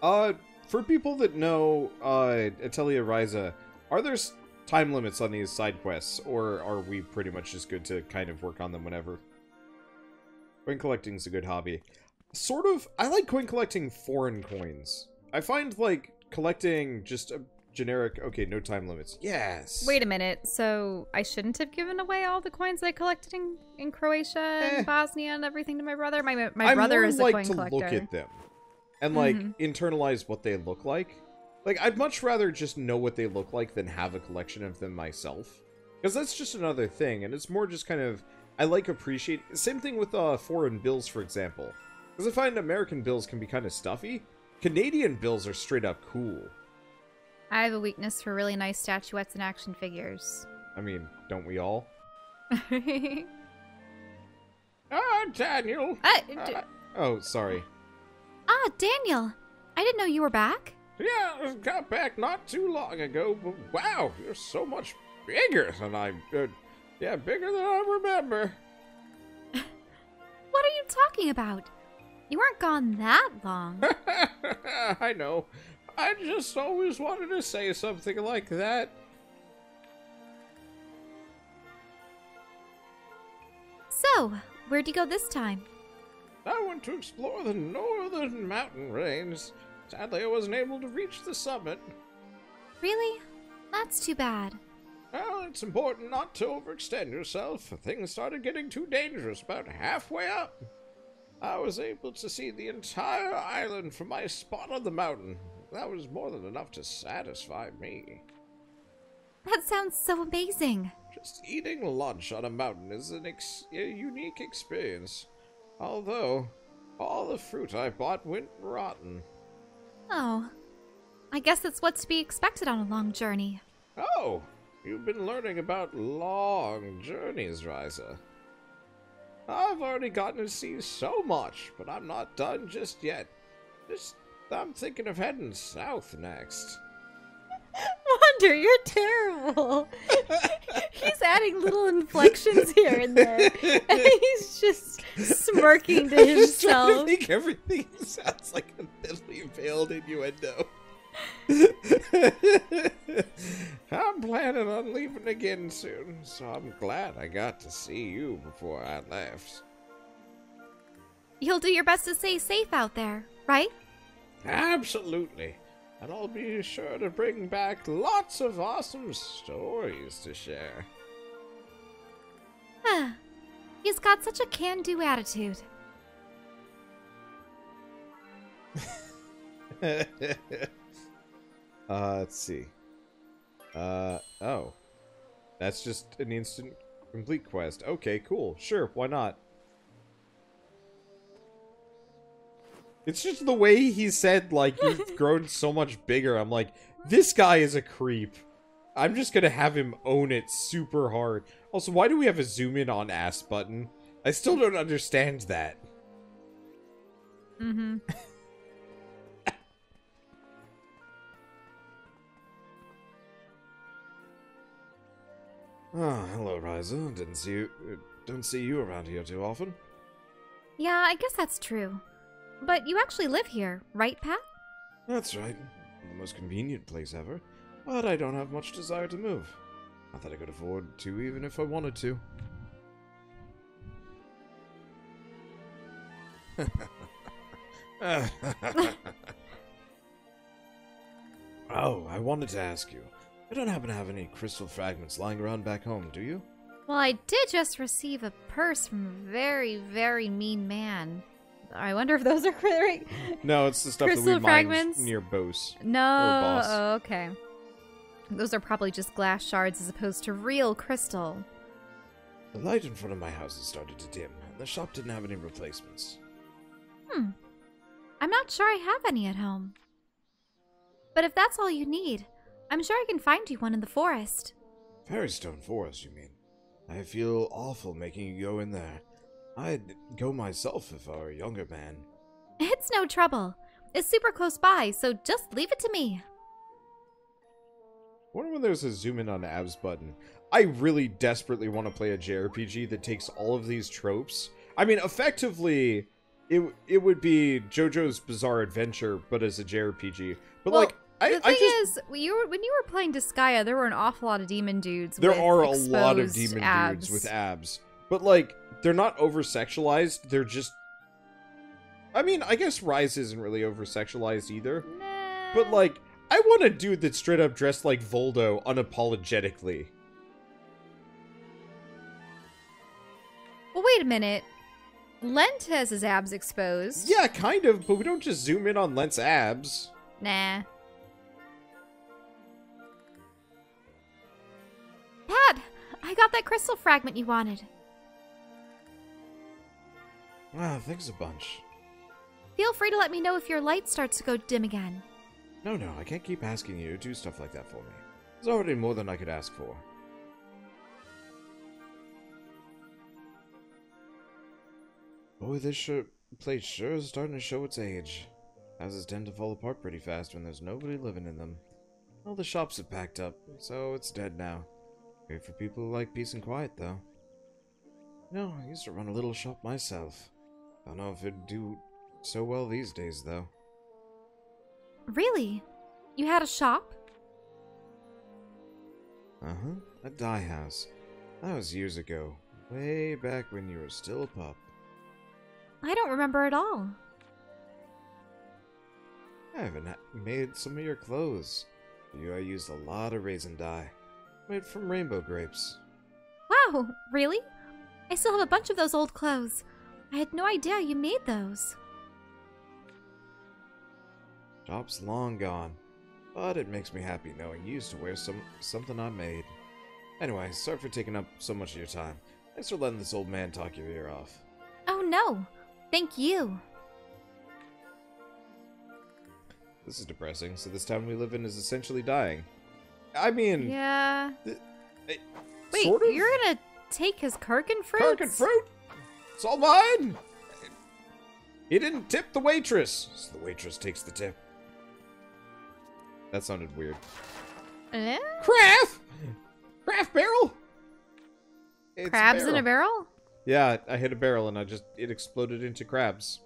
For people that know Atelier Ryza, are there time limits on these side quests, or are we pretty much just good to kind of work on them whenever? Coin collecting is a good hobby. Sort of. I like coin collecting foreign coins. I find, like, collecting just a generic, okay, no time limits. Yes. Wait a minute. So I shouldn't have given away all the coins I collected in Croatia and Bosnia and everything to my brother? My brother is a coin collector. I more like to look at them and, like, internalize what they look like. Like, I'd much rather just know what they look like than have a collection of them myself. Because that's just another thing, and it's more just kind of, I like appreciate... Same thing with foreign bills, for example. Because I find American bills can be kind of stuffy. Canadian bills are straight up cool. I have a weakness for really nice statuettes and action figures. I mean, don't we all? Daniel! Oh, sorry. Ah, Daniel! I didn't know you were back. Yeah, I got back not too long ago, but wow, you're so much bigger than bigger than I remember. What are you talking about? You weren't gone that long. I know. I just always wanted to say something like that. So, where'd you go this time? I went to explore the northern mountain range. Sadly, I wasn't able to reach the summit. Really? That's too bad. Well, it's important not to overextend yourself. Things started getting too dangerous about halfway up. I was able to see the entire island from my spot on the mountain. That was more than enough to satisfy me. That sounds so amazing. Just eating lunch on a mountain is a unique experience. Although, all the fruit I bought went rotten. Oh, I guess that's what's to be expected on a long journey. Oh, you've been learning about long journeys, Ryza. I've already gotten to see so much, but I'm not done just yet. I'm thinking of heading south next. Wonder, you're terrible. He's adding little inflections here and there, and he's just smirking to I'm just trying to himself. think everything sounds like a thinly veiled innuendo. I'm planning on leaving again soon, so I'm glad I got to see you before I left. You'll do your best to stay safe out there, right? Absolutely. And I'll be sure to bring back lots of awesome stories to share. He's got such a can-do attitude. Let's see. Oh. That's just an instant complete quest. Okay, cool. Sure, why not? It's just the way he said, like, you've grown so much bigger. I'm like, this guy is a creep. I'm just gonna have him own it super hard. Also, why do we have a zoom in on ass button? I still don't understand that. Mm-hmm. Ah, hello, Ryza. Don't see you around here too often. Yeah, I guess that's true. But you actually live here, right, Pat? That's right. The most convenient place ever. But I don't have much desire to move. Not that I could afford to, even if I wanted to. Oh, I wanted to ask you. You don't happen to have any crystal fragments lying around back home, do you? Well, I did just receive a purse from a very, very mean man. I wonder if those are right. No, it's the stuff that Crystal we fragments? mined near Bose. No. Boss. Oh, okay. Those are probably just glass shards as opposed to real crystal. The light in front of my house has started to dim, and the shop didn't have any replacements. I'm not sure I have any at home. But if that's all you need, I'm sure I can find you one in the forest. Fairystone Forest, you mean? I feel awful making you go in there. I'd go myself if I were a younger man. It's no trouble. It's super close by, so just leave it to me. I wonder when there's a zoom in on abs button. I really desperately want to play a JRPG that takes all of these tropes. I mean, effectively, it would be JoJo's Bizarre Adventure, but as a JRPG. But Well, like, the thing just, is, when you were playing Disgaea, there were an awful lot of demon dudes. there with are a lot of exposed demon abs. dudes with abs, but like, they're not over-sexualized. They're just. I mean, I guess Ryza isn't really over-sexualized either, Nah. but like, I want a dude that's straight up dressed like Voldo unapologetically. Well, wait a minute. Lent has his abs exposed. Yeah, kind of, but we don't just zoom in on Lent's abs. Nah. Pat, I got that crystal fragment you wanted. Ah, thanks a bunch. Feel free to let me know if your light starts to go dim again. No, I can't keep asking you to do stuff like that for me. There's already more than I could ask for. Boy, this place sure is starting to show its age. Houses tend to fall apart pretty fast when there's nobody living in them. All the shops have packed up, so it's dead now. Great for people who like peace and quiet, though. You know, I used to run a little shop myself. Don't know if it'd do so well these days, though. Really? You had a shop? Uh-huh. A dye house. That was years ago. Way back when you were still a pup. I don't remember at all. I even made some of your clothes. For you, I used a lot of raisin dye. Made from rainbow grapes. Wow, really? I still have a bunch of those old clothes. I had no idea you made those. Shop's long gone. But it makes me happy knowing you used to wear something I made. Anyway, sorry for taking up so much of your time. Thanks for letting this old man talk your ear off. Oh no, thank you. This is depressing. So this town we live in is essentially dying. I mean... Yeah. Wait, sort of? you're gonna take his Kirkin fruits? Kirkin fruit? It's all mine! He didn't tip the waitress, so the waitress takes the tip. That sounded weird. Craft! Craft barrel? It's Crabs in a barrel? Yeah, I hit a barrel and it exploded into crabs.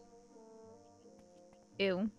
Ew.